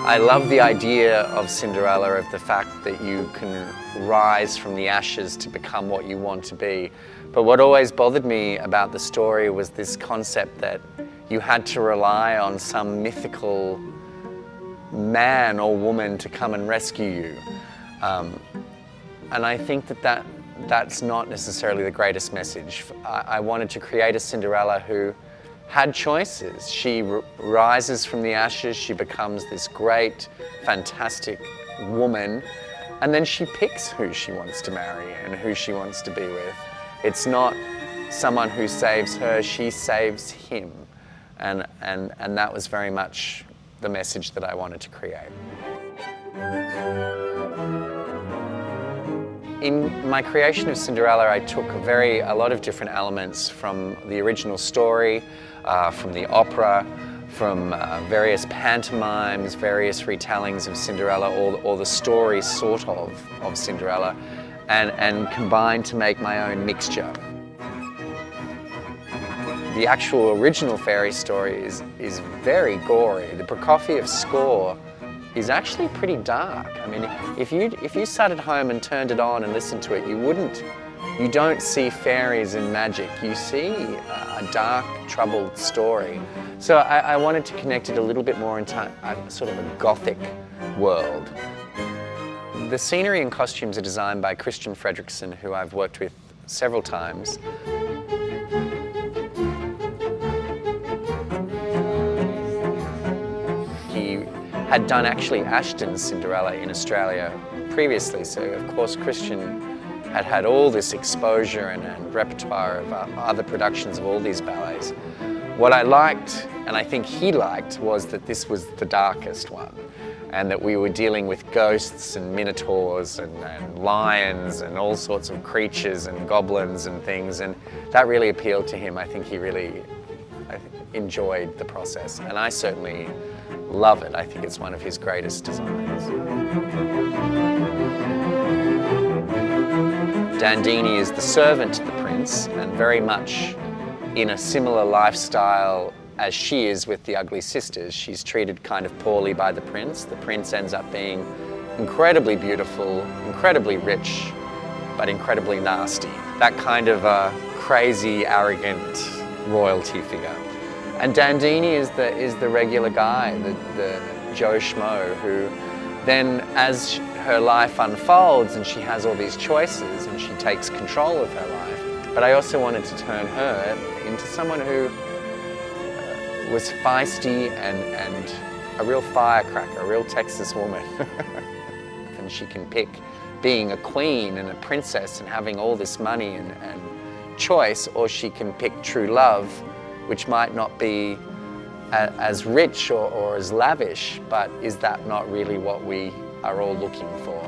I love the idea of Cinderella, of the fact that you can rise from the ashes to become what you want to be. But what always bothered me about the story was this concept that you had to rely on some mythical man or woman to come and rescue you. And I think that that's not necessarily the greatest message. I wanted to create a Cinderella who had choices. She rises from the ashes, she becomes this great, fantastic woman, and then she picks who she wants to marry and who she wants to be with. It's not someone who saves her, she saves him. And that was very much the message that I wanted to create. In my creation of Cinderella, I took a lot of different elements from the original story, from the opera, from various pantomimes, various retellings of Cinderella, or the story sort of Cinderella, and combined to make my own mixture. The actual original fairy story is very gory. The Prokofiev score is actually pretty dark. I mean, if you sat at home and turned it on and listened to it, you don't see fairies and magic. You see a dark, troubled story. So I wanted to connect it a little bit more into a sort of a gothic world. The scenery and costumes are designed by Christian Fredrickson, who I've worked with several times. He had done actually Ashton's Cinderella in Australia previously, so of course Christian had all this exposure and repertoire of other productions of all these ballets. What I liked, and I think he liked, was that this was the darkest one, and that we were dealing with ghosts and minotaurs and lions and all sorts of creatures and goblins and things, and that really appealed to him. I think he really enjoyed the process, and I certainly love it. I think it's one of his greatest designs. Dandini is the servant to the prince, and very much in a similar lifestyle as she is with the ugly sisters. She's treated kind of poorly by the prince. The prince ends up being incredibly beautiful, incredibly rich, but incredibly nasty. That kind of crazy, arrogant royalty figure. And Dandini is the regular guy, the Joe Schmo, who then, as her life unfolds and she has all these choices and she takes control of her life. But I also wanted to turn her into someone who was feisty and a real firecracker, a real Texas woman. And she can pick being a queen and a princess and having all this money and choice, or she can pick true love, which might not be as rich or as lavish, but is that not really what we are all looking for?